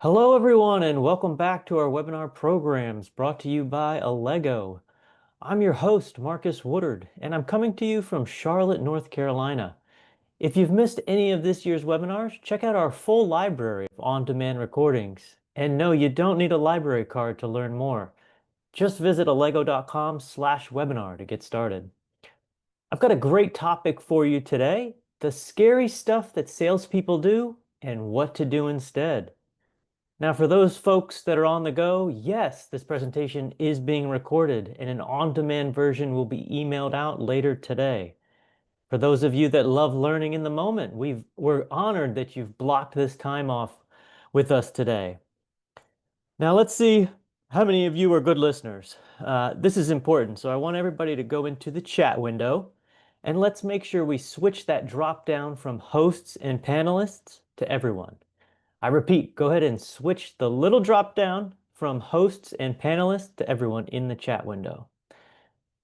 Hello, everyone, and welcome back to our webinar programs brought to you by Allego. I'm your host, Marcus Woodard, and I'm coming to you from Charlotte, North Carolina. If you've missed any of this year's webinars, check out our full library of on-demand recordings. And no, you don't need a library card to learn more. Just visit allego.com/webinar to get started. I've got a great topic for you today, the scary stuff that salespeople do and what to do instead. Now, for those folks that are on the go, yes, this presentation is being recorded and an on-demand version will be emailed out later today. For those of you that love learning in the moment, we're honored that you've blocked this time off with us today. Now, let's see how many of you are good listeners. This is important, so I want everybody to go into the chat window and let's make sure we switch that drop down from hosts and panelists to everyone. I repeat, go ahead and switch the little drop down from hosts and panelists to everyone in the chat window.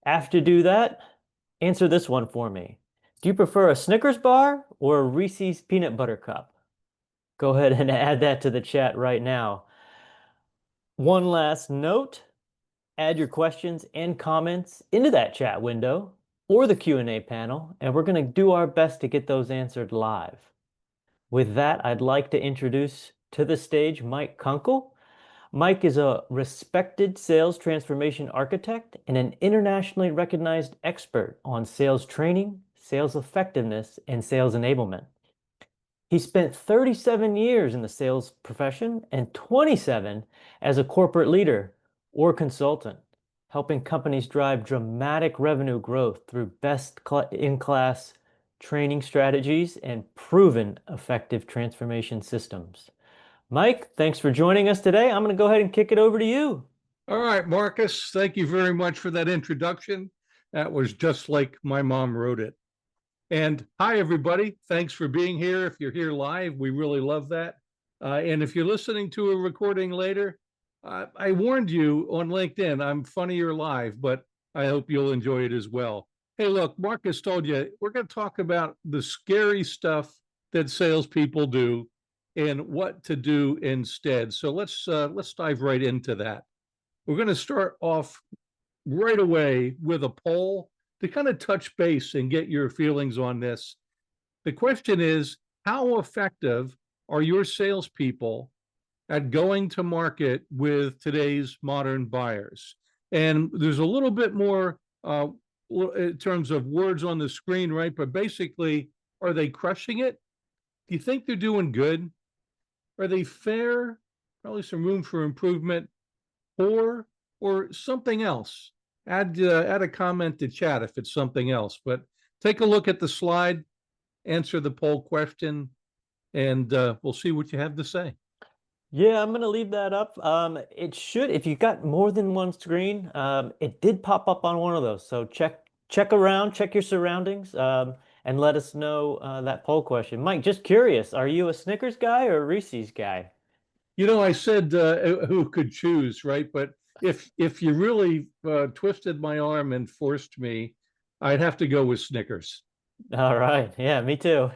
After you do that, answer this one for me. Do you prefer a Snickers bar or a Reese's peanut butter cup? Go ahead and add that to the chat right now. One last note, add your questions and comments into that chat window or the Q&A panel, and we're going to do our best to get those answered live. With that, I'd like to introduce to the stage Mike Kunkel. Mike is a respected sales transformation architect and an internationally recognized expert on sales training, sales effectiveness, and sales enablement. He spent 37 years in the sales profession and 27 as a corporate leader or consultant, helping companies drive dramatic revenue growth through best-in-class training strategies and proven effective transformation systems. Mike, thanks for joining us today. I'm going to go ahead and kick it over to you. All right, Marcus, thank you very much for that introduction. That was just like my mom wrote it. And hi, everybody. Thanks for being here. If you're here live, we really love that. And if you're listening to a recording later, I warned you on LinkedIn, I'm funnier live, but I hope you'll enjoy it as well. Hey, look, Marcus told you, we're going to talk about the scary stuff that salespeople do and what to do instead. So let's dive right into that. We're going to start off right away with a poll to kind of touch base and get your feelings on this. The question is, how effective are your salespeople at going to market with today's modern buyers? And there's a little bit more in terms of words on the screen, right? But basically, are they crushing it? Do you think they're doing good? Are they fair? Probably some room for improvement. Or something else. Add a comment to chat if it's something else. But take a look at the slide, answer the poll question, and we'll see what you have to say. Yeah, I'm going to leave that up. It should, if you've got more than one screen, it did pop up on one of those. So check around, check your surroundings, and let us know that poll question. Mike, just curious, are you a Snickers guy or a Reese's guy? You know, I said who could choose, right? But if you really twisted my arm and forced me, I'd have to go with Snickers. All right. Yeah, me too.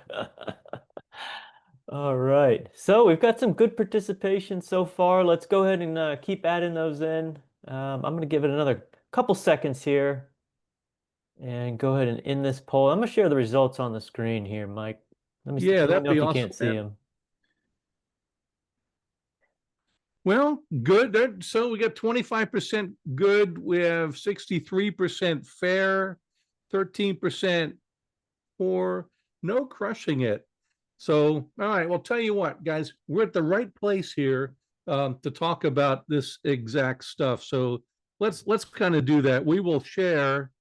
All right. So we've got some good participation so far. Let's go ahead and keep adding those in. I'm going to give it another couple seconds here and go ahead and end this poll. I'm going to share the results on the screen here, Mike. Let me Yeah, let me that'd know if be you awesome, can't see man. them. Well, good. So we got 25% good. We have 63% fair, 13% poor, no crushing it. So, all right, well, tell you what, guys, we're at the right place here to talk about this exact stuff. So let's kind of do that. We will share,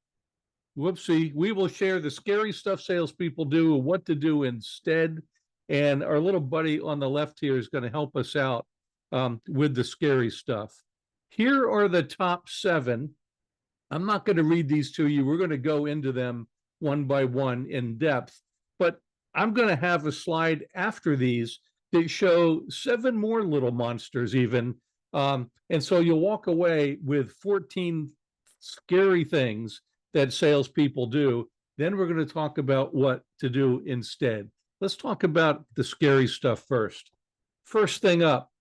whoopsie, we will share the scary stuff salespeople do, what to do instead. And our little buddy on the left here is going to help us out with the scary stuff. Here are the top 7. I'm not going to read these to you. We're going to go into them one by one in depth, but I'm going to have a slide after these that show 7 more little monsters even. And so you'll walk away with 14 scary things that salespeople do. Then we're going to talk about what to do instead. Let's talk about the scary stuff first. First thing up,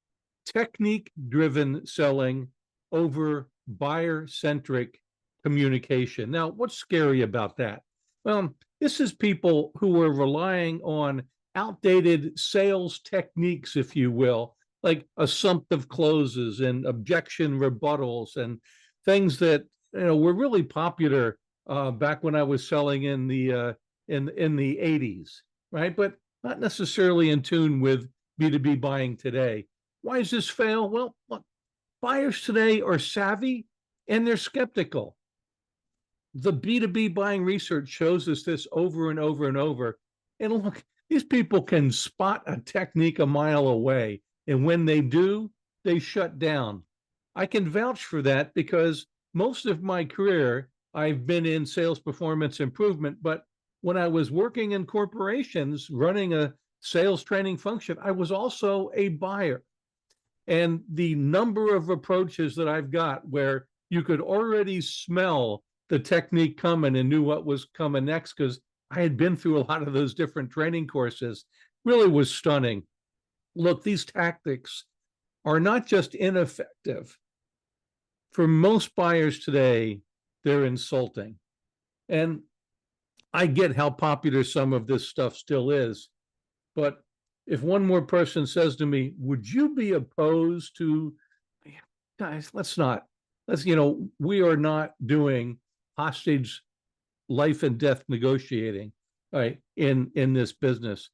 technique-driven selling over buyer-centric communication. Now, what's scary about that? Well, this is people who are relying on outdated sales techniques, if you will, like assumptive closes and objection rebuttals and things that were really popular back when I was selling in the 80s, right? But not necessarily in tune with B2B buying today. Why does this fail? Well, look, buyers today are savvy and they're skeptical. The B2B buying research shows us this over and over and over. And look, these people can spot a technique a mile away. And when they do, they shut down. I can vouch for that because most of my career, I've been in sales performance improvement. But when I was working in corporations running a sales training function, I was also a buyer. And the number of approaches that I've got where you could already smell the technique coming and knew what was coming next because I had been through a lot of those different training courses really was stunning. Look, these tactics are not just ineffective. For most buyers today, they're insulting. And I get how popular some of this stuff still is. But if one more person says to me, would you be opposed to, guys, we are not doing hostage life and death negotiating, right, in this business.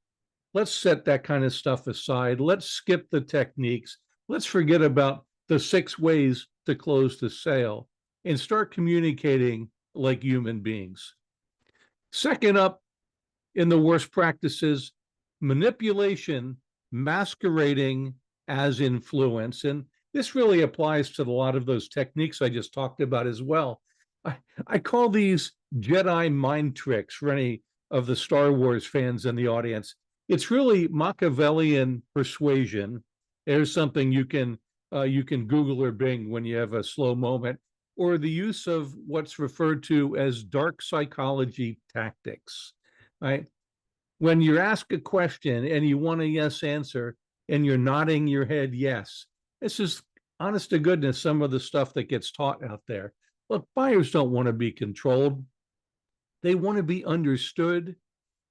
Let's set that kind of stuff aside. Let's skip the techniques. Let's forget about the 6 ways to close the sale and start communicating like human beings. Second up in the worst practices, manipulation masquerading as influence. And this really applies to a lot of those techniques I just talked about as well. I call these Jedi Mind tricks for any of the Star Wars fans in the audience. It's really Machiavellian persuasion. There's something you can Google or Bing when you have a slow moment, or the use of what's referred to as dark psychology tactics, right? When you're asked a question and you want a yes answer and you're nodding your head yes, this is honest to goodness some of the stuff that gets taught out there. Look, buyers don't want to be controlled. They want to be understood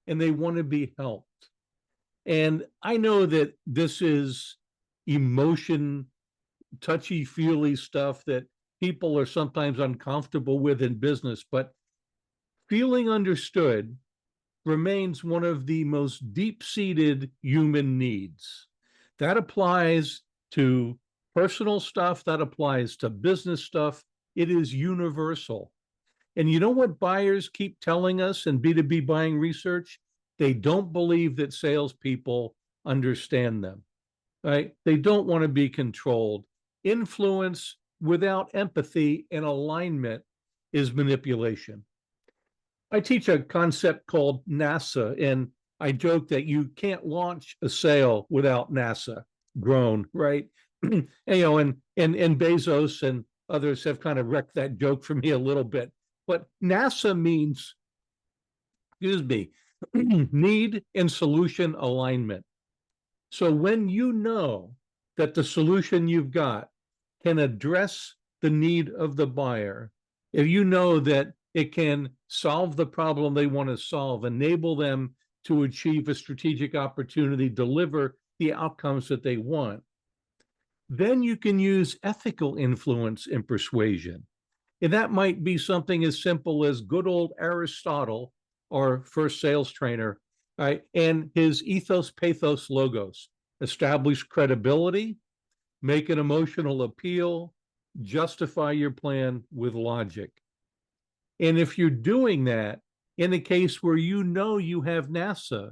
and they want to be helped. And I know that this is emotion, touchy-feely stuff that people are sometimes uncomfortable with in business, but feeling understood remains one of the most deep-seated human needs. That applies to personal stuff, that applies to business stuff. It is universal. And you know what buyers keep telling us in B2B buying research? They don't believe that salespeople understand them, right? They don't want to be controlled. Influence without empathy and alignment is manipulation. I teach a concept called NASA, and I joke that you can't launch a sale without NASA grown, right? and Bezos and others have kind of wrecked that joke for me a little bit. But NASA means, need and solution alignment. So when you know that the solution you've got can address the need of the buyer, if you know that it can solve the problem they want to solve, enable them to achieve a strategic opportunity, deliver the outcomes that they want, then you can use ethical influence and persuasion. And that might be something as simple as good old Aristotle, our first sales trainer, right? And his ethos, pathos, logos. Establish credibility, make an emotional appeal, justify your plan with logic. And if you're doing that in a case where you know you have NASA,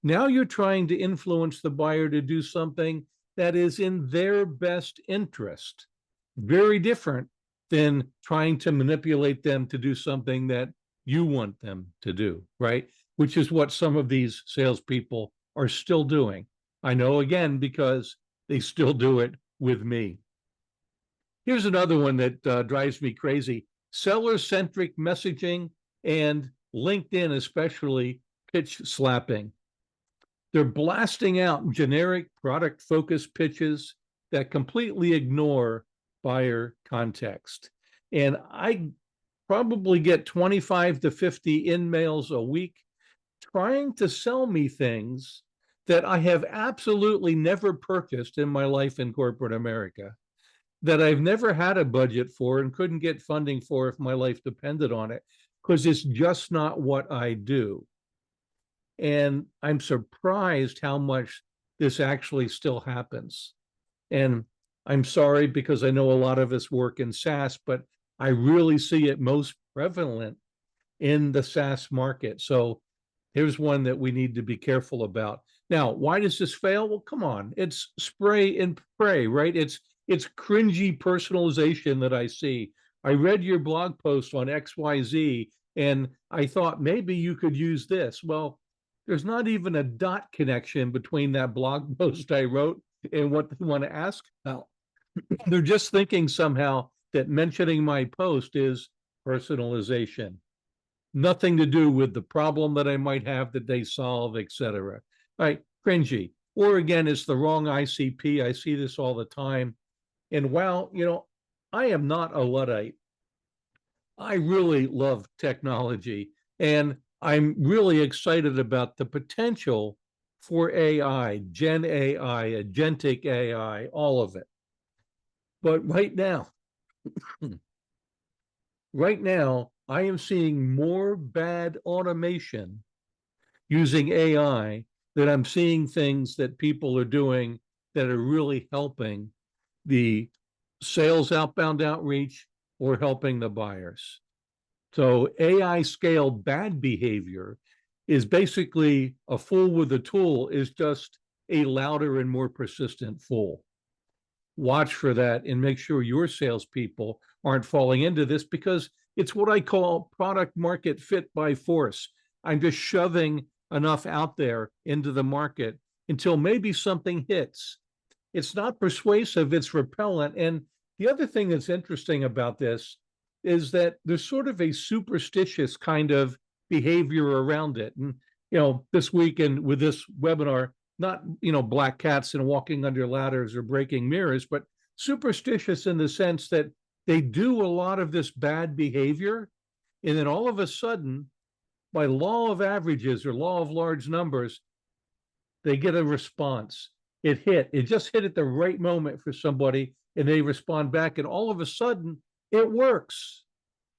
now you're trying to influence the buyer to do something that is in their best interest. Very different than trying to manipulate them to do something that you want them to do, right? Which is what some of these salespeople are still doing. I know, again, because they still do it with me. Here's another one that drives me crazy. Seller-centric messaging and LinkedIn especially pitch slapping. They're blasting out generic product-focused pitches that completely ignore buyer context. And I probably get 25 to 50 in-mails a week trying to sell me things that I have absolutely never purchased in my life in corporate America, that I've never had a budget for and couldn't get funding for if my life depended on it, because it's just not what I do. And I'm surprised how much this actually still happens. And I'm sorry, because I know a lot of us work in SaaS, but I really see it most prevalent in the SaaS market. So here's one that we need to be careful about. Now, why does this fail? Well, come on, it's spray and pray, right? It's cringy personalization that I see. I read your blog post on XYZ and I thought maybe you could use this. Well, there's not even a dot connection between that blog post I wrote and what they want to ask about. They're just thinking somehow that mentioning my post is personalization. Nothing to do with the problem that I might have that they solve, etc. Right? Cringy. Or again, it's the wrong ICP. I see this all the time. And while, I am not a Luddite, I really love technology. And I'm really excited about the potential for AI, Gen AI, agentic AI, all of it. But right now, I am seeing more bad automation using AI than I'm seeing things that people are doing that are really helping the sales outbound outreach or helping the buyers. So AI scaled bad behavior is basically a fool with a tool is just a louder and more persistent fool. Watch for that and make sure your salespeople aren't falling into this, because it's what I call product market fit by force. I'm just shoving enough out there into the market until maybe something hits. It's not persuasive, it's repellent. And the other thing that's interesting about this is that there's sort of a superstitious kind of behavior around it. And, this weekend with this webinar, not, black cats and walking under ladders or breaking mirrors, but superstitious in the sense that they do a lot of this bad behavior. And then all of a sudden, by law of averages or law of large numbers, they get a response. It just hit at the right moment for somebody and they respond back. And all of a sudden it works.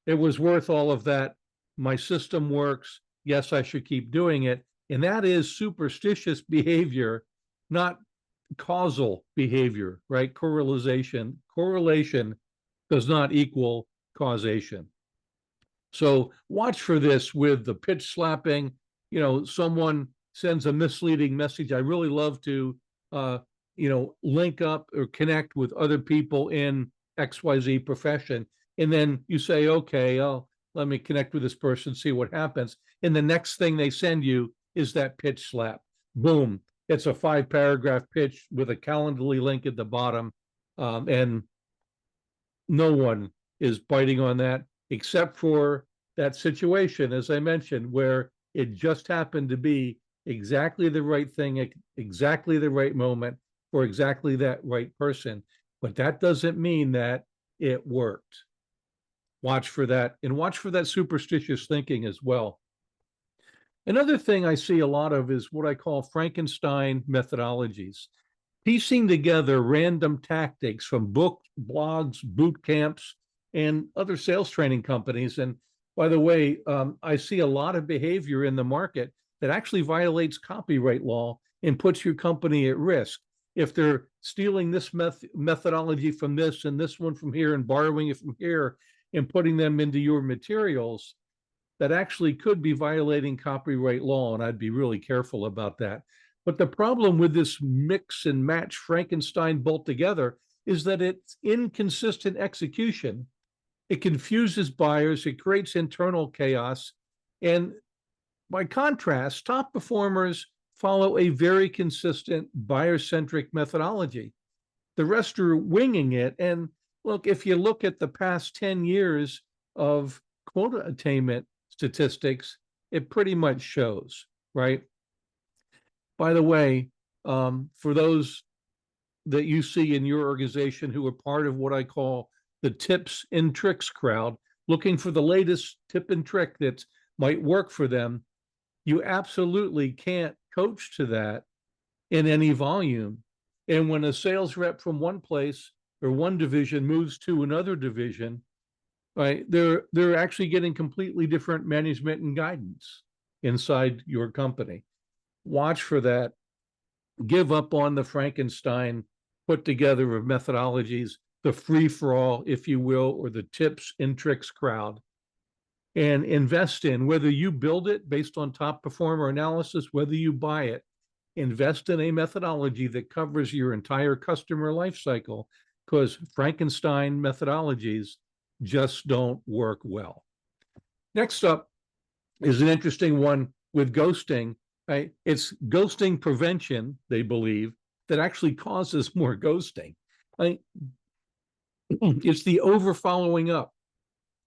It was worth all of that. My system works. Yes, I should keep doing it. And that is superstitious behavior, not causal behavior, right? Correlation does not equal causation. So watch for this with the pitch slapping. Someone sends a misleading message. I really love to, link up or connect with other people in XYZ profession. And then you say, okay, let me connect with this person, see what happens. And the next thing they send you is that pitch slap. Boom. It's a 5-paragraph pitch with a Calendly link at the bottom. And no one is biting on that except for that situation, as I mentioned, where it just happened to be exactly the right thing at exactly the right moment for exactly that right person. But that doesn't mean that it worked. Watch for that, and watch for that superstitious thinking as well. Another thing I see a lot of is what I call Frankenstein methodologies, piecing together random tactics from books, blogs, boot camps, and other sales training companies. And by the way, I see a lot of behavior in the market that actually violates copyright law and puts your company at risk. If they're stealing this methodology from this and this one from here and borrowing it from here and putting them into your materials, that actually could be violating copyright law, and I'd be really careful about that. But the problem with this mix and match Frankenstein bolt together is that it's inconsistent execution. It confuses buyers, it creates internal chaos, and by contrast, top performers follow a very consistent buyer-centric methodology. The rest are winging it. And look, if you look at the past 10 years of quota attainment statistics, it pretty much shows, right? By the way, for those that you see in your organization who are part of what I call the tips and tricks crowd, looking for the latest tip and trick that might work for them, you absolutely can't coach to that in any volume. And when a sales rep from one place or one division moves to another division, right, they're actually getting completely different management and guidance inside your company. Watch for that. Give up on the Frankenstein put together of methodologies, the free for all, if you will, or the tips and tricks crowd, and invest in, whether you build it based on top performer analysis, whether you buy it, invest in a methodology that covers your entire customer life cycle, because Frankenstein methodologies just don't work well. Next up is an interesting one with ghosting. Right? It's ghosting prevention, they believe, that actually causes more ghosting. Right? It's the over following up,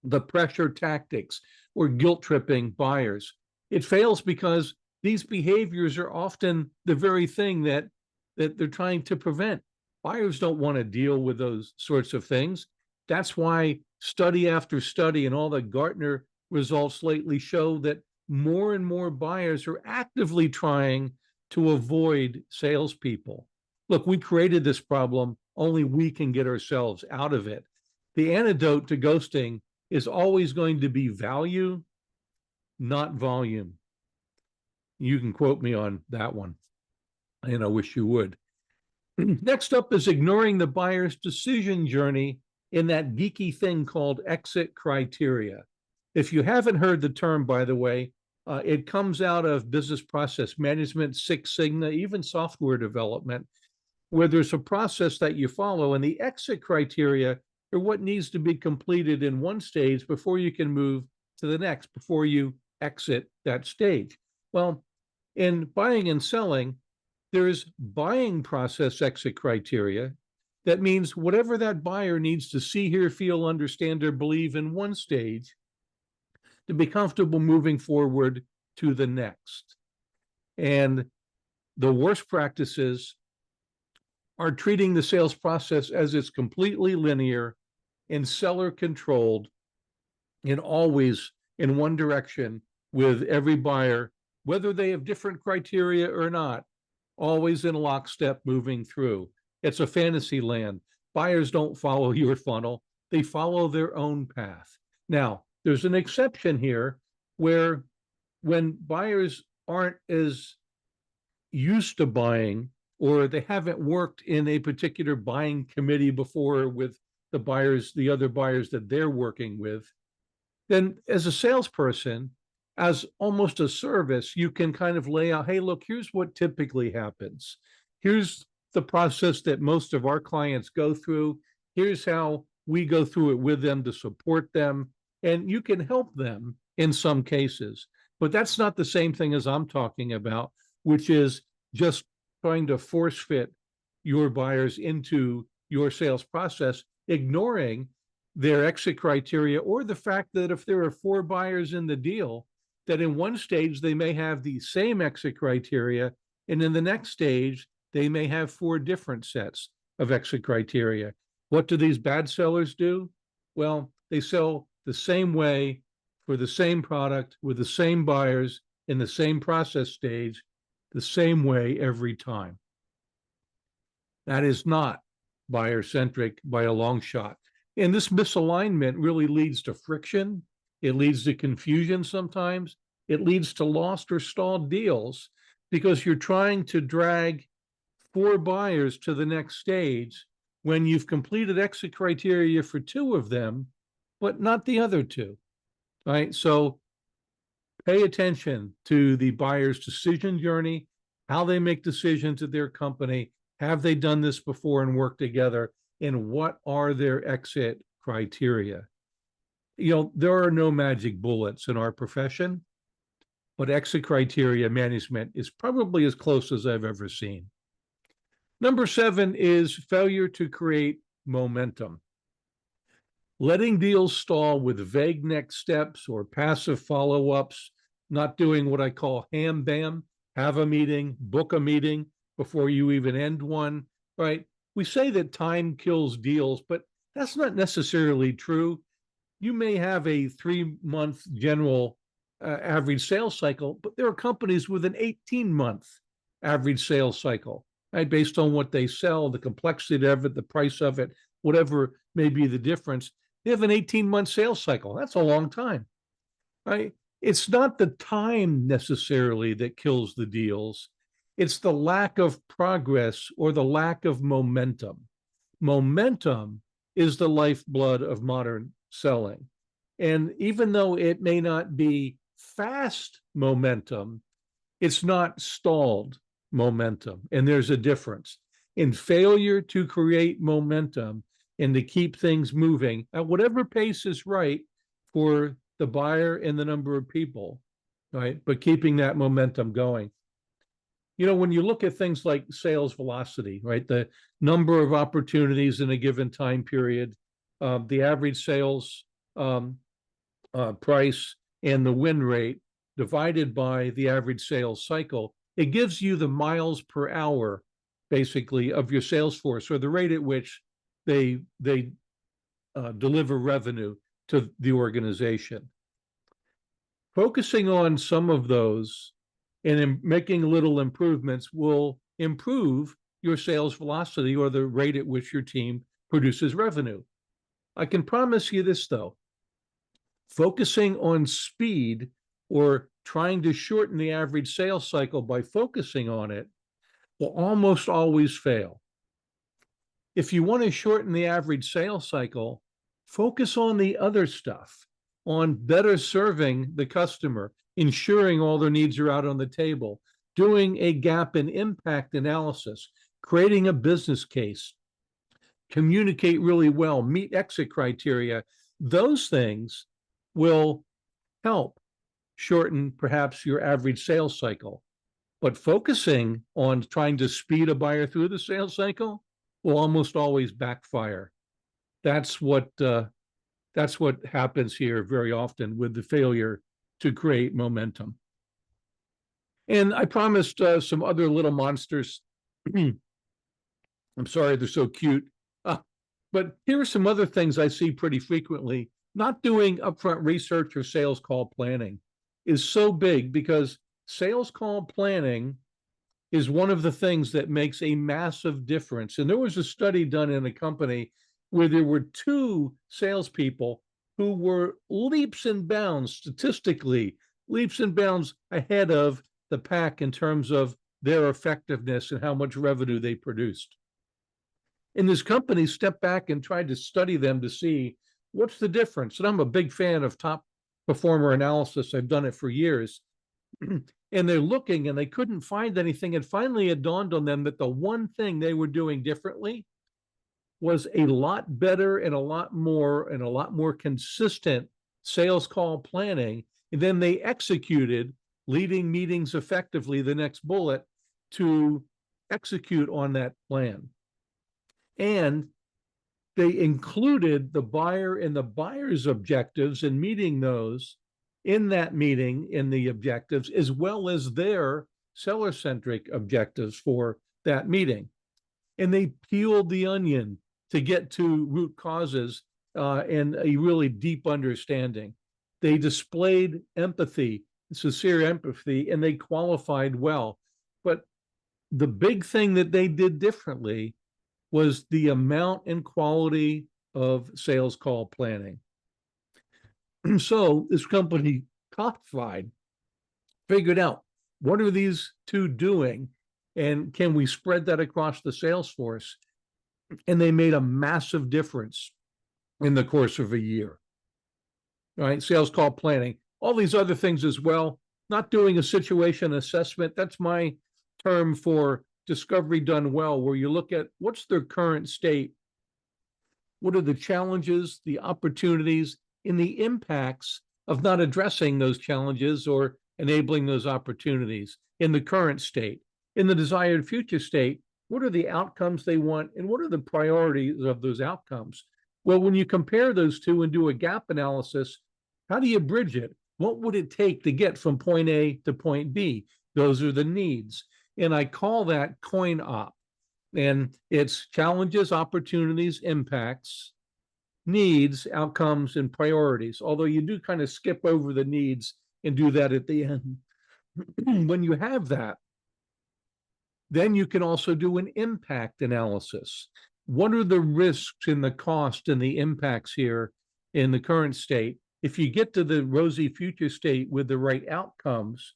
the pressure tactics, or guilt tripping buyers. It fails because these behaviors are often the very thing that they're trying to prevent. Buyers don't want to deal with those sorts of things. That's why study after study and all the Gartner results lately show that more and more buyers are actively trying to avoid salespeople. Look, we created this problem. Only we can get ourselves out of it. The antidote to ghosting is always going to be value, not volume. You can quote me on that one, and I wish you would. Next up is ignoring the buyer's decision journey in that geeky thing called exit criteria. If you haven't heard the term, by the way, it comes out of business process management, Six Sigma, even software development, where there's a process that you follow, and the exit criteria are what needs to be completed in one stage before you can move to the next, before you exit that stage. Well, in buying and selling, there's buying process exit criteria. That means whatever that buyer needs to see, hear, feel, understand, or believe in one stage to be comfortable moving forward to the next. And the worst practices are treating the sales process as it's completely linear and seller controlled and always in one direction with every buyer, whether they have different criteria or not, always in lockstep moving through. It's a fantasy land. Buyers don't follow your funnel. They follow their own path. Now, there's an exception here where when buyers aren't as used to buying, or they haven't worked in a particular buying committee before with the buyers, the other buyers that they're working with, then as a salesperson, as almost a service, you can kind of lay out, hey, look, here's what typically happens. Here's the process that most of our clients go through. Here's how we go through it with them to support them. And you can help them in some cases. But that's not the same thing as I'm talking about, which is just trying to force fit your buyers into your sales process, ignoring their exit criteria, or the fact that if there are 4 buyers in the deal, that in one stage they may have the same exit criteria, and in the next stage they may have 4 different sets of exit criteria. What do these bad sellers do? Well, they sell the same way for the same product with the same buyers in the same process stage, the same way every time. That is not buyer-centric by a long shot. And this misalignment really leads to friction. It leads to confusion sometimes. It leads to lost or stalled deals because you're trying to drag 4 buyers to the next stage when you've completed exit criteria for 2 of them, but not the other 2, right? So pay attention to the buyer's decision journey, how they make decisions at their company. Have they done this before and worked together? And what are their exit criteria? You know, there are no magic bullets in our profession, but exit criteria management is probably as close as I've ever seen. Number 7 is failure to create momentum. Letting deals stall with vague next steps or passive follow-ups, not doing what I call ham bam, have a meeting, book a meeting before you even end one, right? we say that time kills deals, but that's not necessarily true. You may have a 3-month general average sales cycle, but there are companies with an 18-month average sales cycle, right? Based on what they sell, the complexity of it, the price of it, whatever may be the difference. They have an 18-month sales cycle. That's a long time, right? It's not the time necessarily that kills the deals. It's the lack of progress or the lack of momentum. Momentum is the lifeblood of modern selling. And even though it may not be fast momentum, it's not stalled momentum. And there's a difference. In failure to create momentum and to keep things moving at whatever pace is right for the buyer and the number of people, right? But keeping that momentum going. When you look at things like sales velocity, right? The number of opportunities in a given time period, the average sales price and the win rate divided by the average sales cycle, it gives you the miles per hour, basically, of your sales force, or the rate at which they deliver revenue to the organization. Focusing on some of those and making little improvements will improve your sales velocity or the rate at which your team produces revenue. I can promise you this, though. Focusing on speed or trying to shorten the average sales cycle by focusing on it will almost always fail. If you want to shorten the average sales cycle, focus on the other stuff, on better serving the customer, ensuring all their needs are out on the table, doing a gap and impact analysis, creating a business case, communicate really well, meet exit criteria. Those things will help shorten perhaps your average sales cycle. But focusing on trying to speed a buyer through the sales cycle will almost always backfire. That's what happens here very often with the failure to create momentum. And I promised some other little monsters. I'm sorry, they're so cute. But here are some other things I see pretty frequently. Not doing upfront research or sales call planning is so big, because sales call planning is one of the things that makes a massive difference. And there was a study done in a company where there were 2 salespeople who were leaps and bounds, statistically, leaps and bounds ahead of the pack in terms of their effectiveness and how much revenue they produced. And this company stepped back and tried to study them to see what's the difference. And I'm a big fan of top performer analysis. I've done it for years. And they're looking and they couldn't find anything. And finally it dawned on them that the one thing they were doing differently was a lot better and a lot more consistent sales call planning. And then they executed leading meetings effectively, the next bullet, to execute on that plan. And they included the buyer and the buyer's objectives and meeting those in that meeting, in the objectives, as well as their seller-centric objectives for that meeting. And they peeled the onion to get to root causes and a really deep understanding. They displayed empathy, sincere empathy, and they qualified well. But the big thing that they did differently was the amount and quality of sales call planning. So this company codified, figured out, what are these 2 doing? And can we spread that across the sales force? And they made a massive difference in the course of a year. All right, sales call planning, all these other things as well. Not doing a situation assessment. That's my term for discovery done well, where you look at what's their current state, what are the challenges, the opportunities, and the impacts of not addressing those challenges or enabling those opportunities in the current state. In the desired future state, what are the outcomes they want, and what are the priorities of those outcomes? Well, when you compare those 2 and do a gap analysis, how do you bridge it? What would it take to get from point A to point B? Those are the needs. And I call that coin op. And it's challenges, opportunities, impacts, needs, outcomes, and priorities. Although you do kind of skip over the needs and do that at the end. When you have that, then you can also do an impact analysis. What are the risks and the cost and the impacts here in the current state? If you get to the rosy future state with the right outcomes,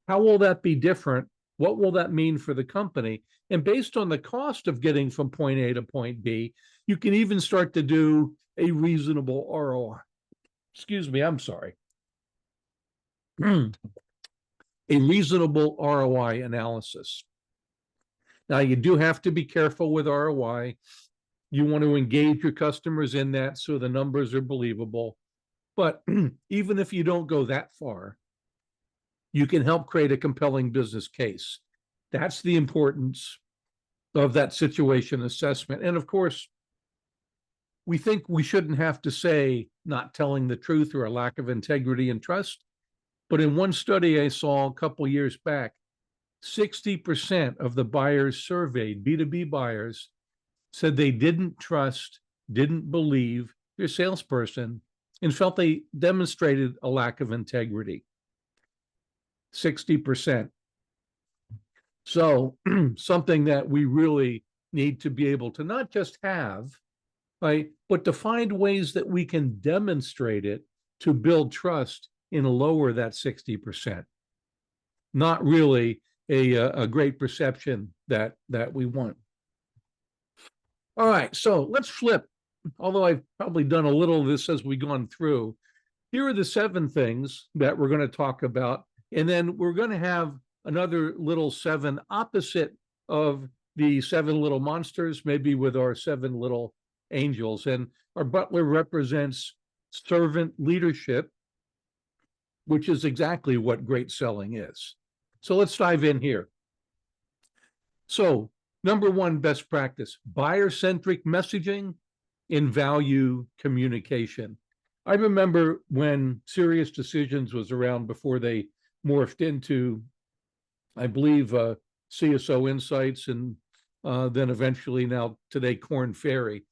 how will that be different? What will that mean for the company? And based on the cost of getting from point A to point B, you can even start to do a reasonable ROI. Excuse me, I'm sorry. A reasonable ROI analysis. Now, you do have to be careful with ROI. You want to engage your customers in that so the numbers are believable. But even if you don't go that far, you can help create a compelling business case. That's the importance of that situation assessment. And of course, we think we shouldn't have to say not telling the truth or a lack of integrity and trust. But in one study I saw a couple years back, 60% of the buyers surveyed, B2B buyers, said they didn't trust, didn't believe their salesperson, and felt they demonstrated a lack of integrity. 60%. So something that we really need to be able to not just have, right, but to find ways that we can demonstrate it to build trust and lower that 60%. Not really a great perception that we want. All right, so let's flip. Although I've probably done a little of this as we've gone through, here are the 7 things that we're going to talk about. And then we're going to have another little 7 opposite of the 7 little monsters, maybe with our 7 little angels. And our butler represents servant leadership, which is exactly what great selling is. So let's dive in here. So, number 1 best practice, buyer-centric messaging in value communication. I remember when Serious Decisions was around before they morphed into, I believe, CSO Insights and then eventually now today Korn Ferry.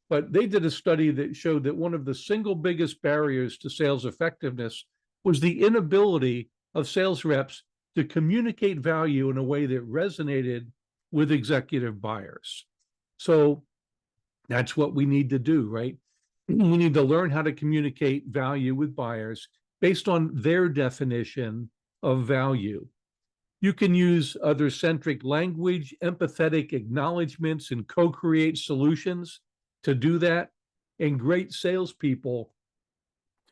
But they did a study that showed that one of the single biggest barriers to sales effectiveness was the inability of sales reps to communicate value in a way that resonated with executive buyers. So that's what we need to do, right? We need to learn how to communicate value with buyers based on their definition of value. You can use other-centric language, empathetic acknowledgments, and co-create solutions to do that. And great salespeople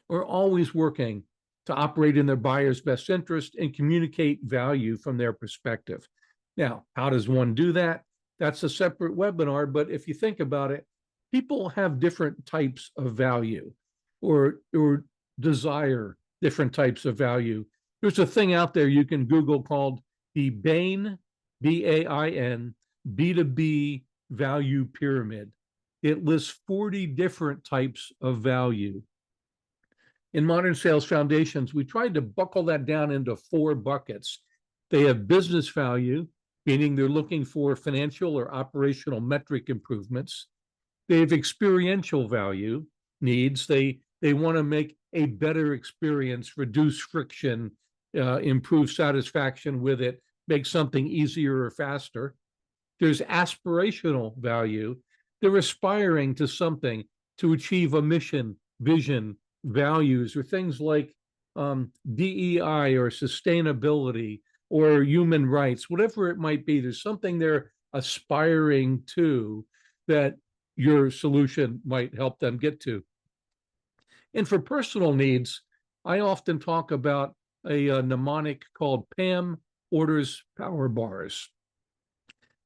are always working to operate in their buyer's best interest and communicate value from their perspective. Now, how does one do that? That's a separate webinar, but if you think about it, people have different types of value or desire different types of value. There's a thing out there you can Google called the Bain, B-A-I-N, B2B value pyramid. It lists 40 different types of value. In Modern Sales Foundations, we tried to buckle that down into 4 buckets. They have business value, meaning they're looking for financial or operational metric improvements. They have experiential value needs. They want to make a better experience, reduce friction, improve satisfaction with it, make something easier or faster. There's aspirational value. They're aspiring to something, to achieve a mission, vision, values, or things like DEI or sustainability or human rights, whatever it might be. There's something they're aspiring to that your solution might help them get to. And for personal needs, I often talk about a mnemonic called PAM, Orders Power Bars.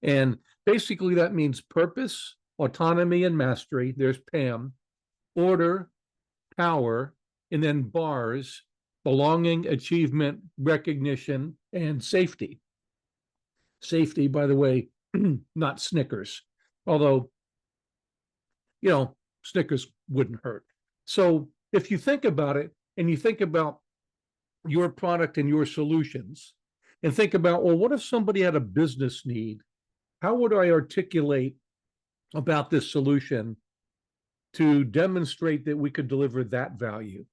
And basically that means purpose, autonomy, and mastery. There's PAM, order, power, and then bars, belonging, achievement, recognition, and safety. Safety, by the way, not Snickers, although, Snickers wouldn't hurt. So if you think about it and you think about your product and your solutions and think about, well, what if somebody had a business need how would I articulate about this solution to demonstrate that we could deliver that value?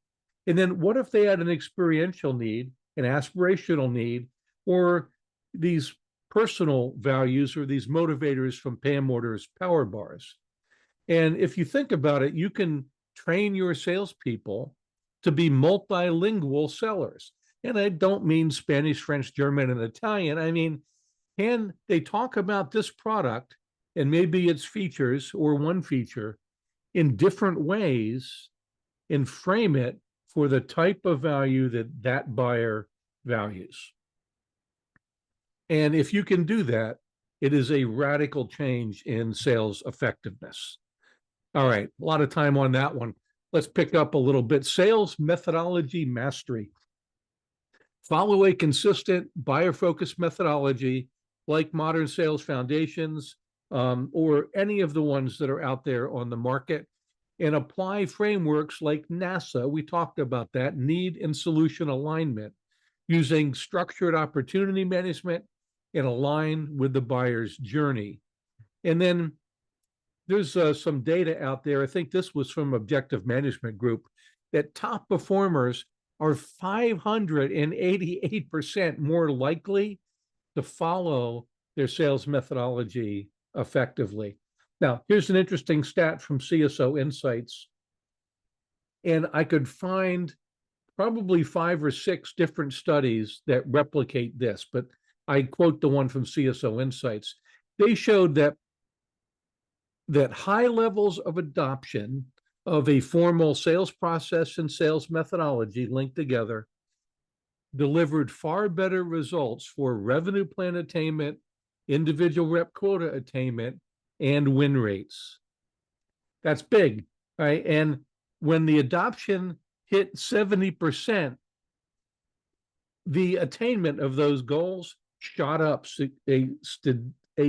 And then what if they had an experiential need, an aspirational need, or these personal values or these motivators from Pam Order's power bars? And if you think about it, you can train your salespeople to be multilingual sellers. And I don't mean Spanish, French, German, and Italian. I mean, can they talk about this product and maybe its features or one feature in different ways and frame it for the type of value that that buyer values? And if you can do that, it is a radical change in sales effectiveness. All right, a lot of time on that one. Let's pick up a little bit. Sales methodology mastery. Follow a consistent buyer-focused methodology like Modern Sales Foundations or any of the ones that are out there on the market, and apply frameworks like NASA. We talked about that, need and solution alignment, using structured opportunity management and align with the buyer's journey. And then there's some data out there. I think this was from Objective Management Group, that top performers are 588% more likely to follow their sales methodology effectively. Now, here's an interesting stat from CSO Insights. And I could find probably 5 or 6 different studies that replicate this, but I quote the one from CSO Insights. They showed that high levels of adoption of a formal sales process and sales methodology linked together delivered far better results for revenue plan attainment, individual rep quota attainment, and win rates. That's big, right? And when the adoption hit 70%, the attainment of those goals shot up a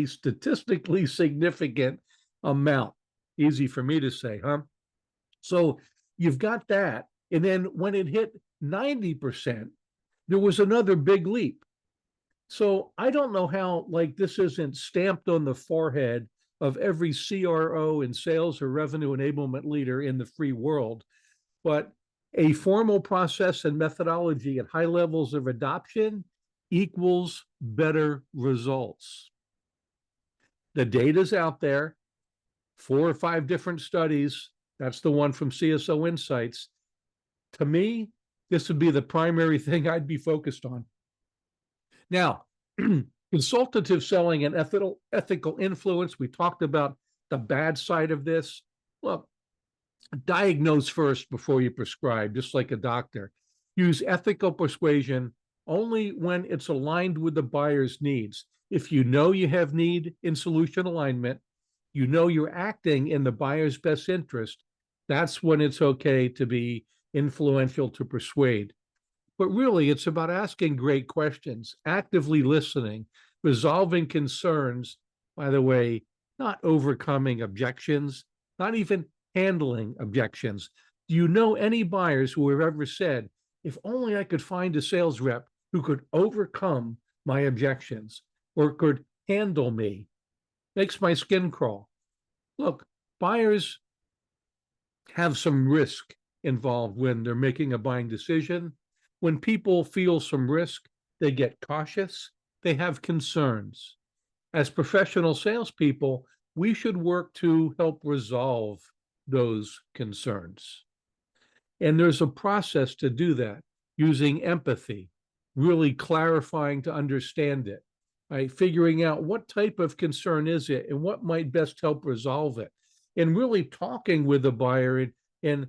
statistically significant amount. Easy for me to say, huh? So you've got that. And then when it hit 90%, there was another big leap. So I don't know how, like, this isn't stamped on the forehead of every CRO and sales or revenue enablement leader in the free world, but a formal process and methodology at high levels of adoption equals better results. The data's out there, 4 or 5 different studies. That's the one from CSO Insights. To me, this would be the primary thing I'd be focused on. Now, consultative selling and ethical influence. We talked about the bad side of this. Look, diagnose first before you prescribe, just like a doctor. Use ethical persuasion only when it's aligned with the buyer's needs. If you know you have need in solution alignment, you know you're acting in the buyer's best interest, that's when it's okay to be influential to persuade. But really, it's about asking great questions, actively listening, resolving concerns, by the way, not overcoming objections, not even handling objections. Do you know any buyers who have ever said, if only I could find a sales rep who could overcome my objections or could handle me? Makes my skin crawl. Look, buyers have some risk involved when they're making a buying decision. When people feel some risk, they get cautious, they have concerns. As professional salespeople, we should work to help resolve those concerns. And there's a process to do that, using empathy, really clarifying to understand it, right? Figuring out what type of concern is it and what might best help resolve it. And really talking with the buyer and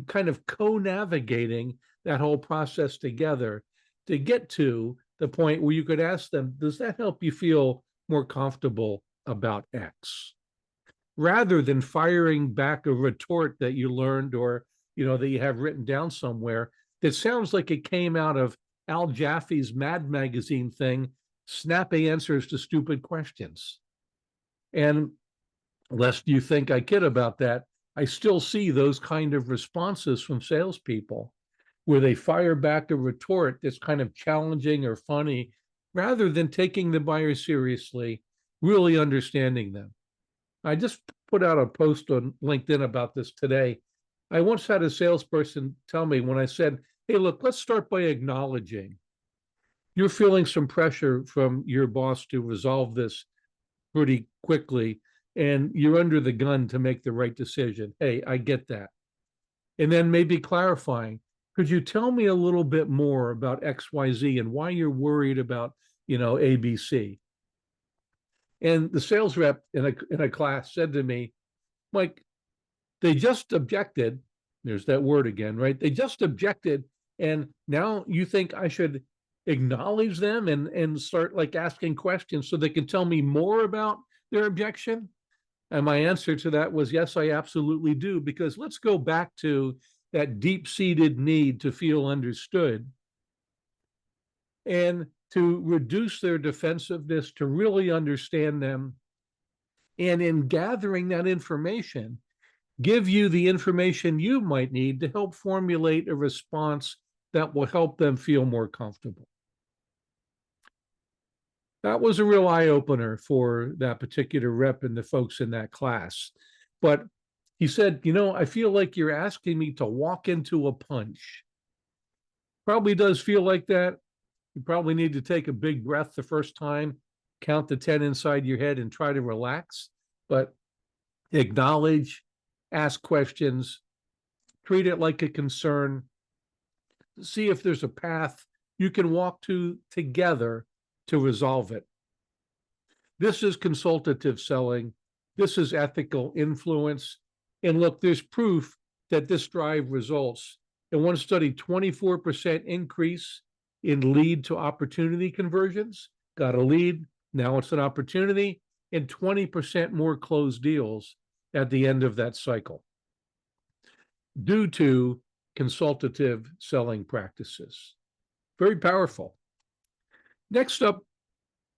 kind of co-navigating that whole process together to get to the point where you could ask them, does that help you feel more comfortable about X? Rather than firing back a retort that you learned or, that you have written down somewhere that sounds like it came out of Al Jaffe's Mad Magazine thing, snappy answers to stupid questions. And lest you think I kid about that, I still see those kind of responses from salespeople where they fire back a retort that's kind of challenging or funny, rather than taking the buyer seriously really understanding them. I just put out a post on LinkedIn about this today. I once had a salesperson tell me when I said, hey, look, let's start by acknowledging you're feeling some pressure from your boss to resolve this pretty quickly, and you're under the gun to make the right decision. Hey, I get that. And then maybe clarifying, could you tell me a little bit more about XYZ and why you're worried about, ABC? And the sales rep in a class said to me, Mike, they just objected. There's that word again, right? They just objected. And now you think I should acknowledge them and start like asking questions so they can tell me more about their objection? And my answer to that was, yes, I absolutely do. Because let's go back to that deep-seated need to feel understood and to reduce their defensiveness, to really understand them. And in gathering that information, give you the information you might need to help formulate a response that will help them feel more comfortable. That was a real eye-opener for that particular rep and the folks in that class. But he said, I feel like you're asking me to walk into a punch. Probably does feel like that. You probably need to take a big breath the first time, count to 10 inside your head and try to relax, but acknowledge, ask questions, treat it like a concern, see if there's a path you can walk to together to resolve it. This is consultative selling. This is ethical influence. And look, there's proof that this drive results. In one study, 24% increase in lead to opportunity conversions. Got a lead, now it's an opportunity, and 20% more closed deals at the end of that cycle due to consultative selling practices. Very powerful. Next up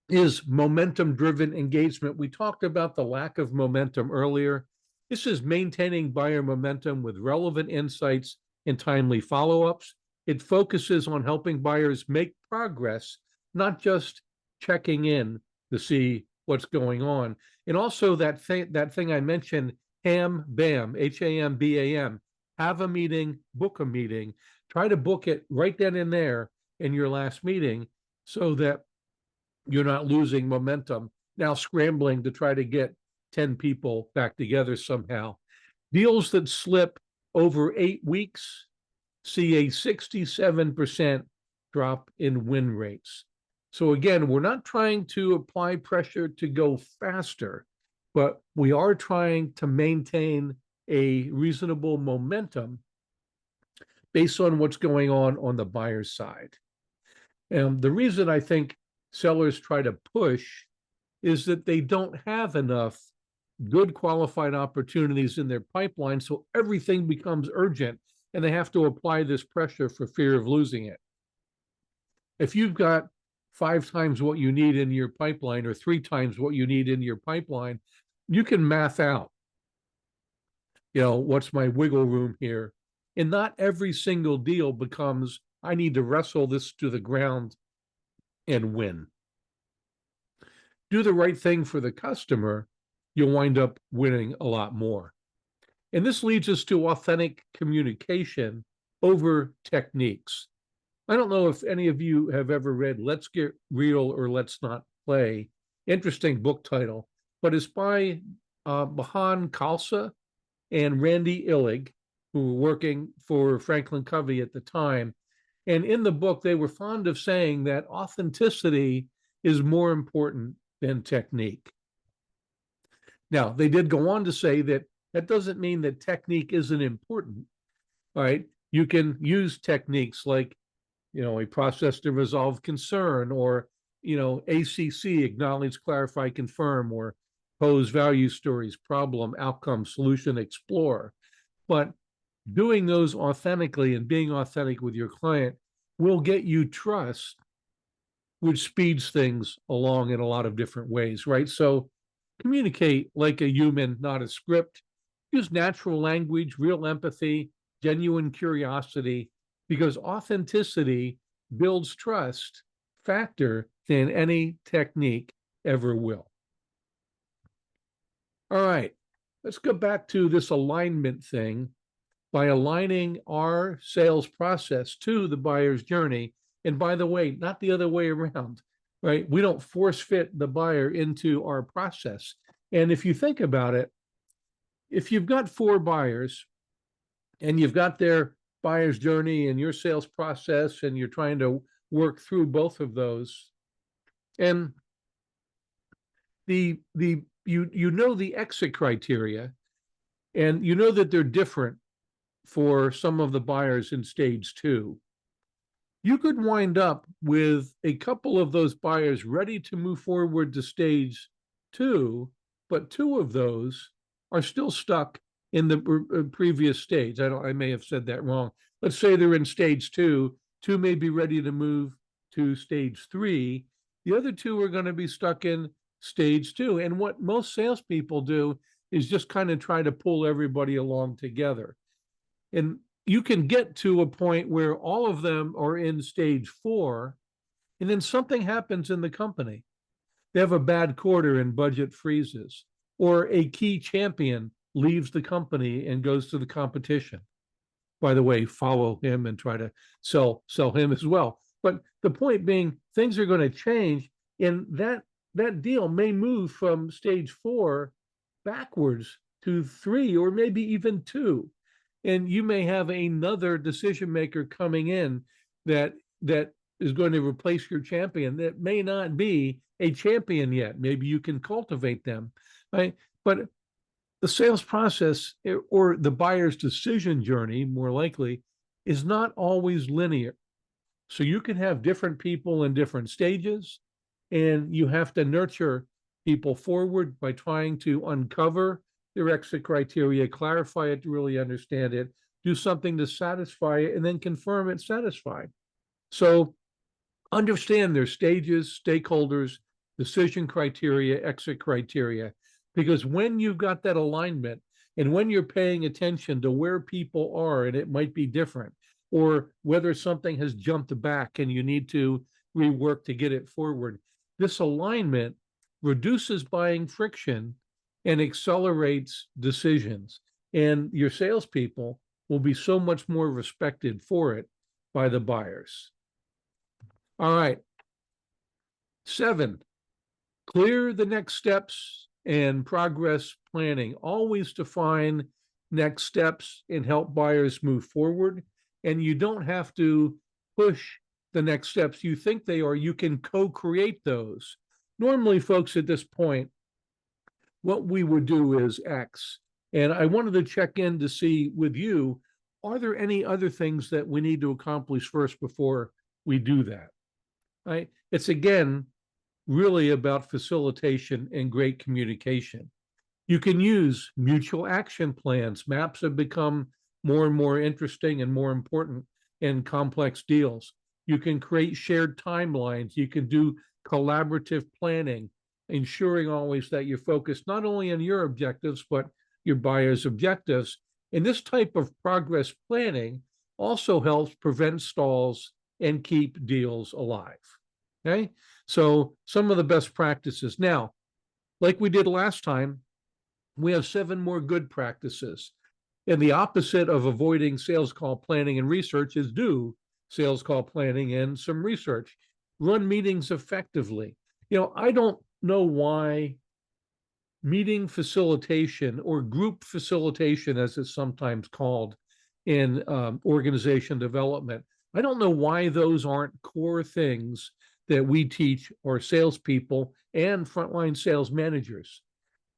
is momentum-driven engagement. We talked about the lack of momentum earlier. This is maintaining buyer momentum with relevant insights and timely follow-ups. It focuses on helping buyers make progress, not just checking in to see what's going on. And also that thing I mentioned, HAM, BAM, HAMBAM, have a meeting, book a meeting, try to book it right then and there in your last meeting so that you're not losing momentum, now scrambling to try to get 10 people back together somehow. Deals that slip over 8 weeks see a 67% drop in win rates. So again, we're not trying to apply pressure to go faster, but we are trying to maintain a reasonable momentum based on what's going on the buyer's side. And the reason I think sellers try to push is that they don't have enough good qualified opportunities in their pipeline, so everything becomes urgent and they have to apply this pressure for fear of losing it. If you've got 5 times what you need in your pipeline or 3 times what you need in your pipeline, you can math out, what's my wiggle room here? And not every single deal becomes, I need to wrestle this to the ground and win. Do the right thing for the customer, you'll wind up winning a lot more. And this leads us to authentic communication over techniques. I don't know if any of you have ever read Let's Get Real or Let's Not Play. Interesting book title, but it's by Mahan Khalsa and Randy Illig, who were working for Franklin Covey at the time. And in the book, they were fond of saying that authenticity is more important than technique. Now, they did go on to say that that doesn't mean that technique isn't important. All right. You can use techniques like, a process to resolve concern, or, ACC, acknowledge, clarify, confirm, or pose value stories, problem, outcome, solution, explore. But doing those authentically and being authentic with your client will get you trust, which speeds things along in a lot of different ways, right? So communicate like a human, not a script. Use natural language, real empathy, genuine curiosity, because authenticity builds trust faster than any technique ever will. All right, let's go back to this alignment thing. By aligning our sales process to the buyer's journey. And by the way, not the other way around, right? We don't force fit the buyer into our process. And if you think about it, if you've got 4 buyers and you've got their buyer's journey and your sales process, and you're trying to work through both of those, and you know the exit criteria, and you know that they're different for some of the buyers in stage 2, you could wind up with a couple of those buyers ready to move forward to stage 2, but 2 of those are still stuck in the previous stage. I may have said that wrong. Let's say they're in stage 2, 2 may be ready to move to stage 3. The other 2 are going to be stuck in stage 2. And what most salespeople do is just kind of try to pull everybody along together. And you can get to a point where all of them are in stage 4, and then something happens in the company. They have a bad quarter and budget freezes, or a key champion leaves the company and goes to the competition. By the way, follow him and try to sell him as well. But the point being, things are going to change, and that deal may move from stage 4 backwards to 3, or maybe even 2. And you may have another decision maker coming in that is going to replace your champion that may not be a champion yet. Maybe you can cultivate them, right? But the sales process, or the buyer's decision journey, more likely, is not always linear. So you can have different people in different stages, and you have to nurture people forward by trying to uncover their exit criteria, clarify it to really understand it, do something to satisfy it, and then confirm it's satisfied. So understand their stages, stakeholders, decision criteria, exit criteria, because when you've got that alignment, and when you're paying attention to where people are, and it might be different, or whether something has jumped back and you need to rework to get it forward, this alignment reduces buying friction and accelerates decisions. And your salespeople will be so much more respected for it by the buyers. All right. 7, clear the next steps and progress planning. Always define next steps and help buyers move forward. And you don't have to push the next steps you think they are. You can co-create those. Normally, folks, at this point, what we would do is X. And I wanted to check in to see with you, are there any other things that we need to accomplish first before we do that? Right? It's, again, really about facilitation and great communication. You can use mutual action plans. Maps have become more and more interesting and more important in complex deals. You can create shared timelines. You can do collaborative planning, ensuring always that you're focused not only on your objectives, but your buyer's objectives. And this type of progress planning also helps prevent stalls and keep deals alive. Okay, so some of the best practices. Now, like we did last time, we have 7 more good practices. And the opposite of avoiding sales call planning and research is do sales call planning and some research. Run meetings effectively. I don't know why meeting facilitation, or group facilitation, as it's sometimes called in organization development, I don't know why those aren't core things that we teach our salespeople and frontline sales managers.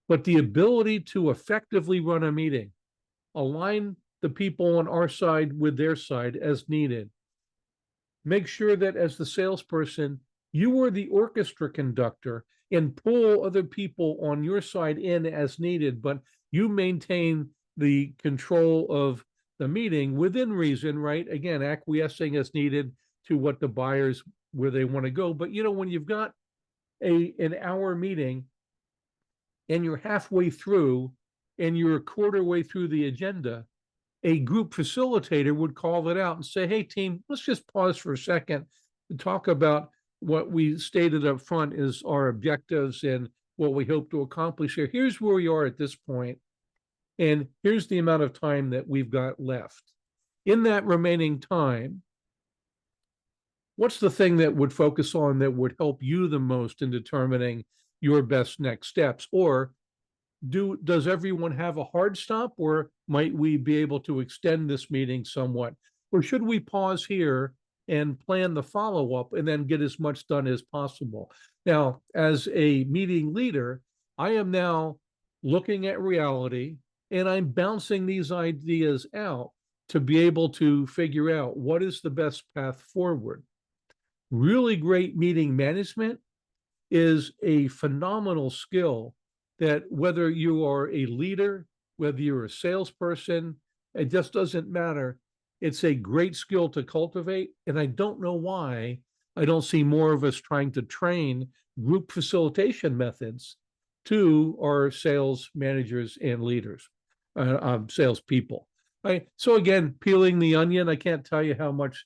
But the ability to effectively run a meeting, align the people on our side with their side as needed, make sure that as the salesperson, you are the orchestra conductor and pull other people on your side in as needed, but you maintain the control of the meeting within reason, right? Again, acquiescing as needed to what the buyers, where they want to go. But when you've got an hour meeting and you're halfway through and you're a quarter way through the agenda, a group facilitator would call it out and say, hey, team, let's just pause for a second and talk about what we stated up front is our objectives and what we hope to accomplish here. Here's where we are at this point, and here's the amount of time that we've got left. In that remaining time, what's the thing that would focus on that would help you the most in determining your best next steps? Or does everyone have a hard stop, or might we be able to extend this meeting somewhat? Or should we pause here and plan the follow-up and then get as much done as possible? Now, as a meeting leader, I am now looking at reality and I'm bouncing these ideas out to be able to figure out what is the best path forward. Really great meeting management is a phenomenal skill that whether you are a leader, whether you're a salesperson, it just doesn't matter. It's a great skill to cultivate. And I don't know why I don't see more of us trying to train group facilitation methods to our sales managers and leaders, salespeople. So again, peeling the onion, I can't tell you how much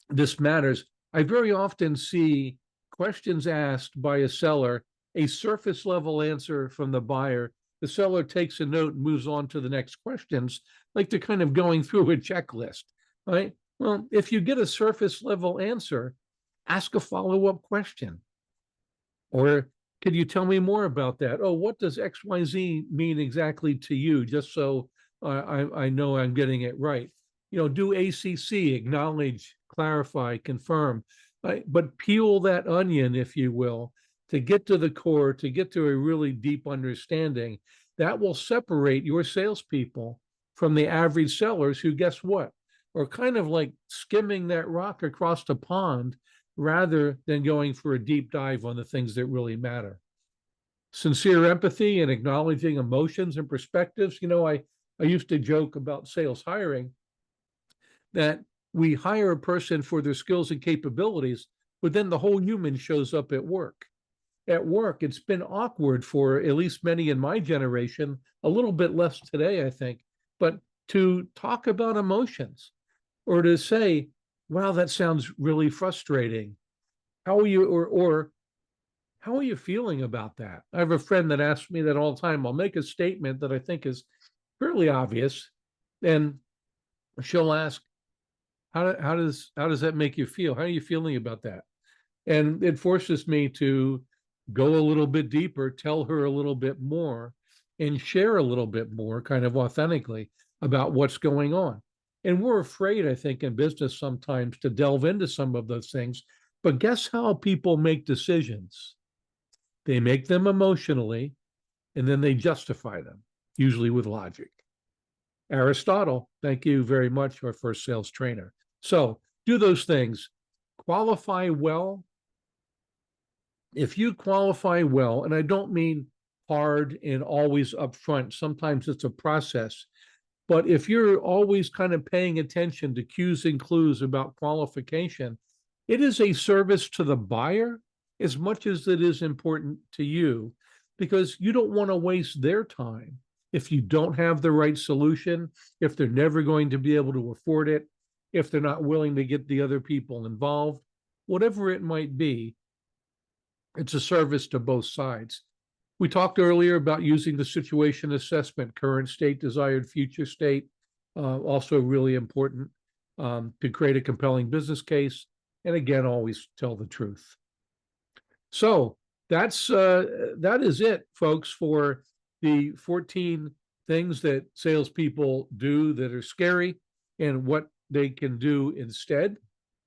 this matters. I very often see questions asked by a seller, a surface level answer from the buyer. The seller takes a note and moves on to the next questions, like they're kind of going through a checklist, right? Well, if you get a surface level answer, ask a follow-up question. Or could you tell me more about that? Oh, what does XYZ mean exactly to you? Just so I know I'm getting it right. You know, do ACC, acknowledge, clarify, confirm, right? But peel that onion, if you will, to get to the core, to get to a really deep understanding. That will separate your salespeople from the average sellers who, guess what, are kind of like skimming that rock across the pond rather than going for a deep dive on the things that really matter. Sincere empathy and acknowledging emotions and perspectives. You know, I used to joke about sales hiring that we hire a person for their skills and capabilities, but then the whole human shows up at work. At work, it's been awkward for at least many in my generation, a little bit less today, I think, but to talk about emotions or to say, wow, that sounds really frustrating. How are you, or how are you feeling about that? I have a friend that asks me that all the time. I'll make a statement that I think is fairly obvious, and she'll ask, how does that make you feel? How are you feeling about that? And it forces me to go a little bit deeper, tell her a little bit more, and share a little bit more kind of authentically about what's going on. And we're afraid, I think, in business sometimes to delve into some of those things. But guess how people make decisions? They make them emotionally, and then they justify them, usually with logic. Aristotle, thank you very much, our first sales trainer. So do those things. Qualify well. If you qualify well, and I don't mean hard and always upfront, sometimes it's a process, but if you're always kind of paying attention to cues and clues about qualification, it is a service to the buyer as much as it is important to you, because you don't want to waste their time if you don't have the right solution, if they're never going to be able to afford it, if they're not willing to get the other people involved, whatever it might be. It's a service to both sides. We talked earlier about using the situation assessment, current state, desired future state, also really important to create a compelling business case. And again, always tell the truth. So that is it, folks, for the 14 things that salespeople do that are scary and what they can do instead.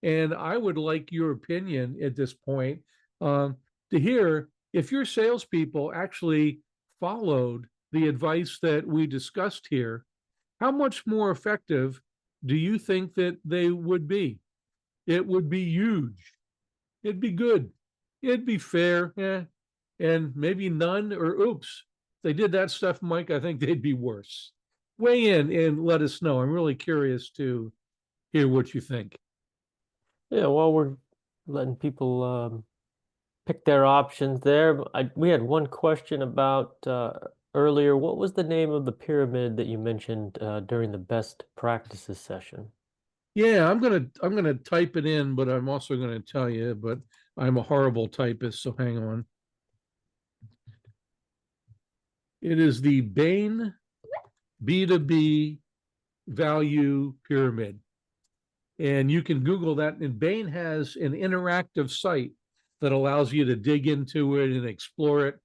And I would like your opinion at this point to hear if your salespeople actually followed the advice that we discussed here. How much more effective do you think that they would be? It would be huge. It'd be good. It'd be fair. And maybe none, or oops, if they did that stuff, Mike, I think they'd be worse. Weigh in and let us know. I'm really curious to hear what you think. Yeah, well, we're letting people pick their options there. We had one question about earlier. What was the name of the pyramid that you mentioned during the best practices session? Yeah, I'm gonna type it in, but I'm also gonna tell you, but I'm a horrible typist, so hang on. It is the Bain B2B value pyramid. And you can Google that. And Bain has an interactive site that allows you to dig into it and explore it.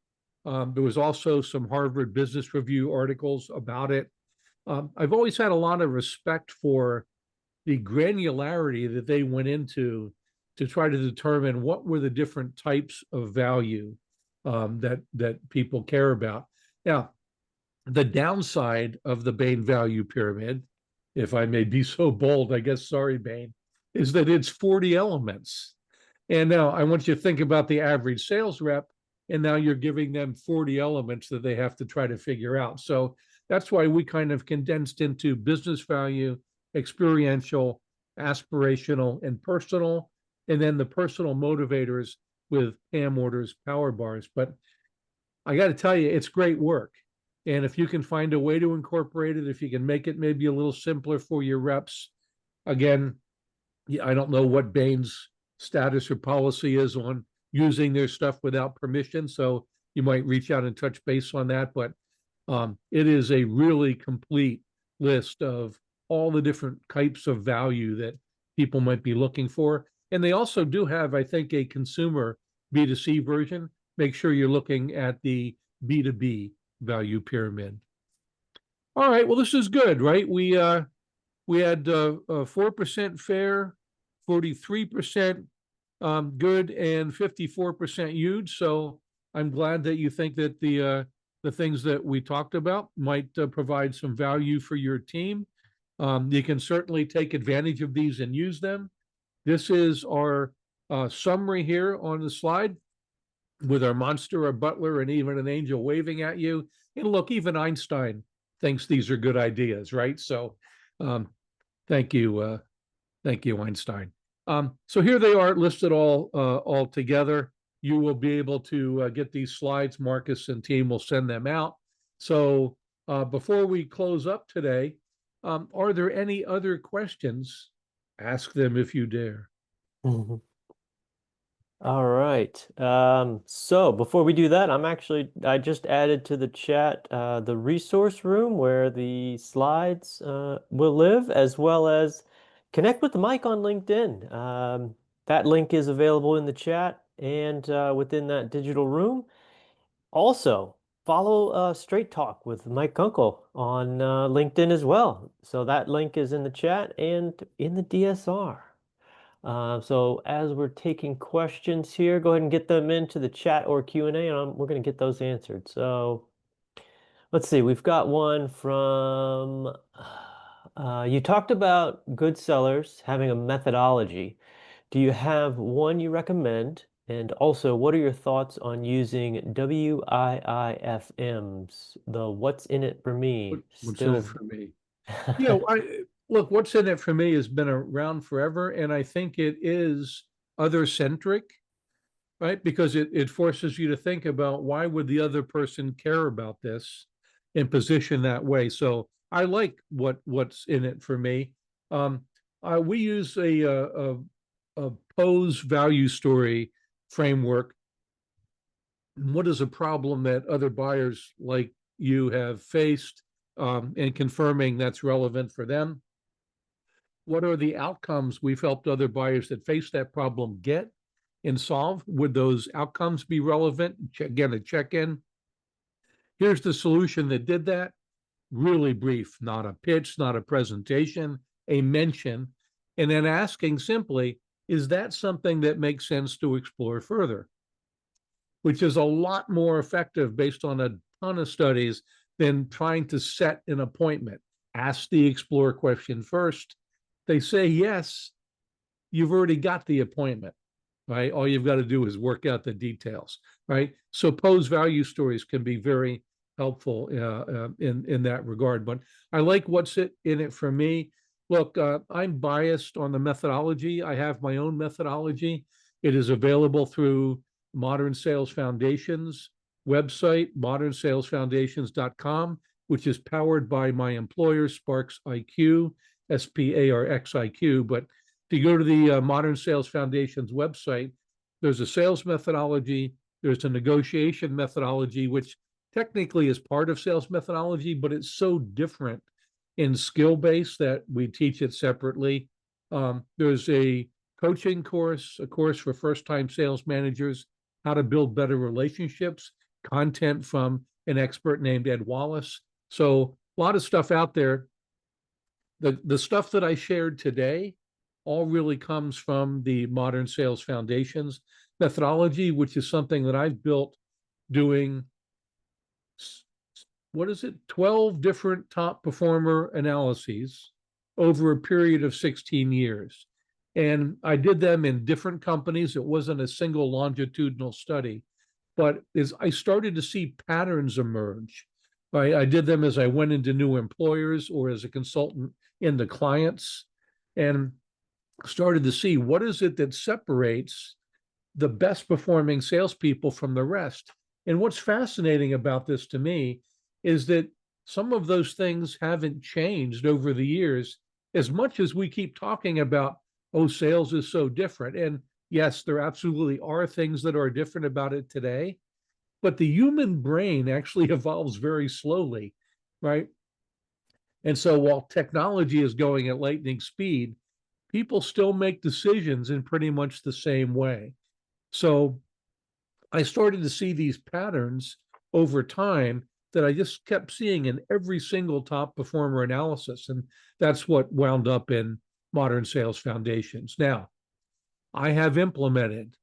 There was also some Harvard Business Review articles about it. I've always had a lot of respect for the granularity that they went into to try to determine what were the different types of value that people care about. Now, the downside of the Bain value pyramid, if I may be so bold, I guess, sorry, Bain, is that it's 40 elements. And now I want you to think about the average sales rep, and now you're giving them 40 elements that they have to try to figure out. So that's why we kind of condensed into business value, experiential, aspirational, and personal, and then the personal motivators with PAM orders, power bars. But I got to tell you, it's great work. And if you can find a way to incorporate it, if you can make it maybe a little simpler for your reps, again, I don't know what Bain's status or policy is on using their stuff without permission. So you might reach out and touch base on that. But it is a really complete list of all the different types of value that people might be looking for. And they also do have, I think, a consumer B2C version. Make sure you're looking at the B2B value pyramid. All right, well, this is good, right? We had 4% fair, 43% good, and 54% huge. So I'm glad that you think that the things that we talked about might provide some value for your team. You can certainly take advantage of these and use them. This is our summary here on the slide with our monster, a butler, and even an angel waving at you. And look, even Einstein thinks these are good ideas, right? So thank you, Einstein. So here they are listed all together. You will be able to get these slides. Marcus and team will send them out. So before we close up today, are there any other questions? Ask them if you dare. Mhm. All right. So before we do that, I just added to the chat the resource room where the slides will live, as well as connect with the mic on LinkedIn. That link is available in the chat and within that digital room. Also, follow Straight Talk with Mike Kunkel on LinkedIn as well. So that link is in the chat and in the DSR. So as we're taking questions here, go ahead and get them into the chat or Q&A, and we're going to get those answered. So let's see, we've got one from, you talked about good sellers having a methodology. Do you have one you recommend? And also, what are your thoughts on using WIIFMs, the what's in it for me? What's in it Still. for me? Look, what's in it for me has been around forever, and I think it is other centric, right? Because it forces you to think about why would the other person care about this and position that way. So I like what's in it for me. We use a pose value story framework. What is a problem that other buyers like you have faced, and confirming that's relevant for them? What are the outcomes we've helped other buyers that face that problem get and solve? Would those outcomes be relevant? Again, a check-in. Here's the solution that did that. Really brief, not a pitch, not a presentation, a mention, and then asking simply, is that something that makes sense to explore further? Which is a lot more effective based on a ton of studies than trying to set an appointment. Ask the explore question first. They say yes, you've already got the appointment, right? All you've got to do is work out the details, right? So pose value stories can be very helpful in that regard. But I like what's in it for me. Look, I'm biased on the methodology. I have my own methodology. It is available through Modern Sales Foundation's website, modernsalesfoundations.com, which is powered by my employer, Sparks IQ, SPARXIQ. But if you go to the Modern Sales Foundation's website, there's a sales methodology, there's a negotiation methodology, which technically is part of sales methodology, but it's so different in skill base that we teach it separately. There's a coaching course, a course for first-time sales managers, how to build better relationships, content from an expert named Ed Wallace. So a lot of stuff out there. The stuff that I shared today all really comes from the Modern Sales Foundations methodology, which is something that I've built doing, what is it, 12 different top performer analyses over a period of 16 years. And I did them in different companies. It wasn't a single longitudinal study, but as I started to see patterns emerge, right? I did them as I went into new employers or as a consultant into clients, and started to see what is it that separates the best performing salespeople from the rest. And what's fascinating about this to me is that some of those things haven't changed over the years as much as we keep talking about, oh, sales is so different. And yes, there absolutely are things that are different about it today, but the human brain actually evolves very slowly, right? And so while technology is going at lightning speed, people still make decisions in pretty much the same way. So I started to see these patterns over time that I just kept seeing in every single top performer analysis. And that's what wound up in Modern Sales Foundations. Now, I have implemented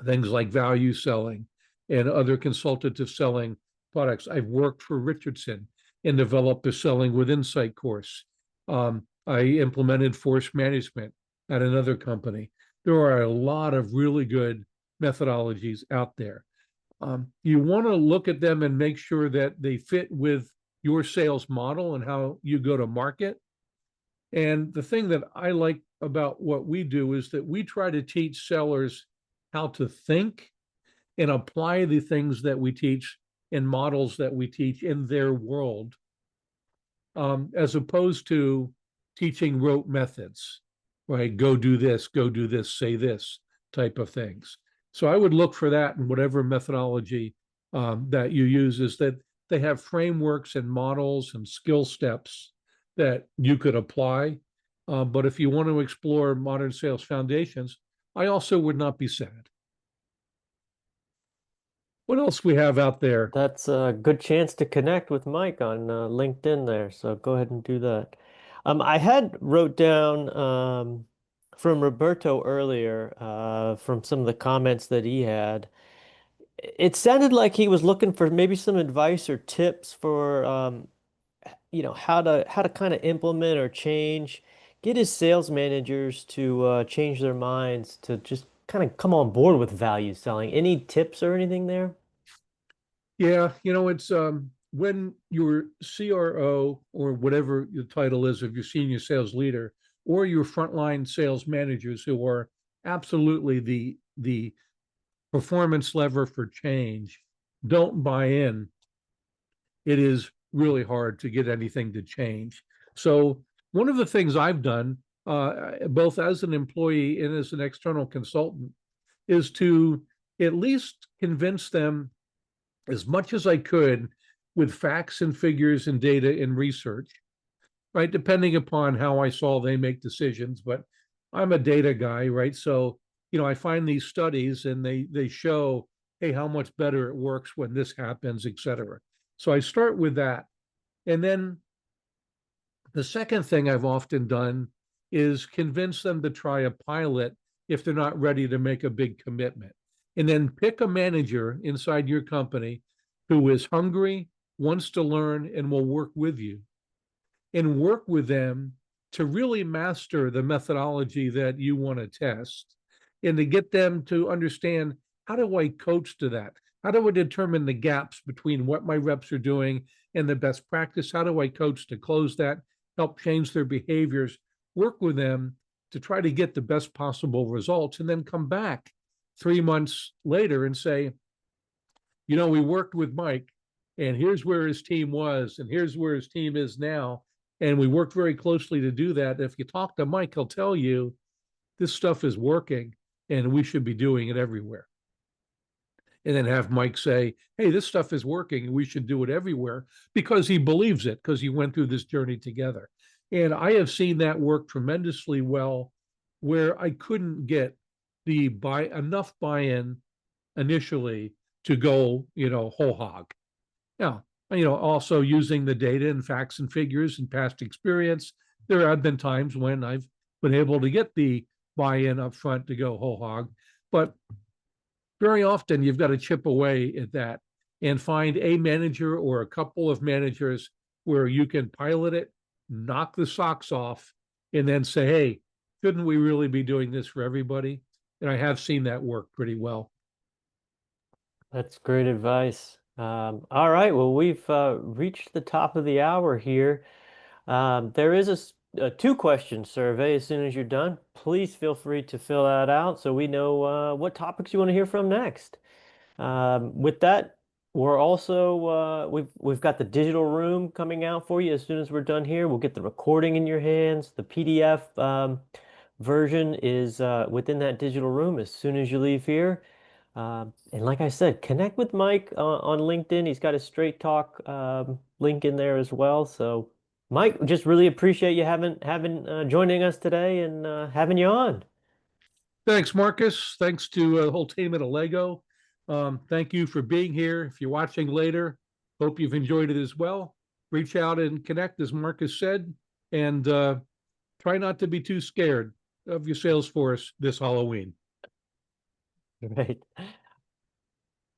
things like value selling and other consultative selling products. I've worked for Richardson and developed a selling with insight course. I implemented force management at another company. There are a lot of really good methodologies out there. You want to look at them and make sure that they fit with your sales model and how you go to market. And the thing that I like about what we do is that we try to teach sellers how to think and apply the things that we teach and models that we teach in their world, as opposed to teaching rote methods, right? Go do this, say this type of things. So I would look for that in whatever methodology that you use, is that they have frameworks and models and skill steps that you could apply. But if you want to explore Modern Sales Foundations, I also would not be sad. What else we have out there? That's a good chance to connect with Mike on LinkedIn there. So go ahead and do that. I had wrote down from Roberto earlier, from some of the comments that he had. It sounded like he was looking for maybe some advice or tips for how to kind of implement or change, get his sales managers to change their minds to just kind of come on board with value selling. Any tips or anything there? Yeah, it's when your CRO or whatever the title is of your senior sales leader or your frontline sales managers who are absolutely the performance lever for change don't buy in, it is really hard to get anything to change. So one of the things I've done, both as an employee and as an external consultant, is to at least convince them as much as I could with facts and figures and data and research, right? Depending upon how I saw they make decisions, but I'm a data guy, right? So, I find these studies and they show, hey, how much better it works when this happens, et cetera. So I start with that. And then the second thing I've often done is convince them to try a pilot if they're not ready to make a big commitment. And then pick a manager inside your company who is hungry, wants to learn, and will work with you. And work with them to really master the methodology that you want to test and to get them to understand, how do I coach to that? How do I determine the gaps between what my reps are doing and the best practice? How do I coach to close that, help change their behaviors, work with them to try to get the best possible results, and then come back 3 months later and say, we worked with Mike, and here's where his team was, and here's where his team is now. And we worked very closely to do that. If you talk to Mike, he'll tell you this stuff is working and we should be doing it everywhere. and then have Mike say, hey, this stuff is working and we should do it everywhere because he believes it, because he went through this journey together. And I have seen that work tremendously well where I couldn't get enough buy-in initially to go, whole hog. Now, also using the data and facts and figures and past experience, there have been times when I've been able to get the buy-in up front to go whole hog, but very often you've got to chip away at that and find a manager or a couple of managers where you can pilot it, knock the socks off, and then say, hey, shouldn't we really be doing this for everybody? And I have seen that work pretty well. That's great advice. All right, well, we've reached the top of the hour here. There is a two-question survey as soon as you're done. Please feel free to fill that out so we know what topics you want to hear from next. With that, we're also we've got the digital room coming out for you as soon as we're done here. We'll get the recording in your hands. The PDF version is within that digital room as soon as you leave here. And like I said, connect with Mike on LinkedIn. He's got a Straight Talk link in there as well. So, Mike, just really appreciate you having joining us today and having you on. Thanks, Marcus. Thanks to the whole team at Allego. Thank you for being here. If you're watching later, hope you've enjoyed it as well. Reach out and connect, as Marcus said, and try not to be too scared of your sales force this Halloween. Right.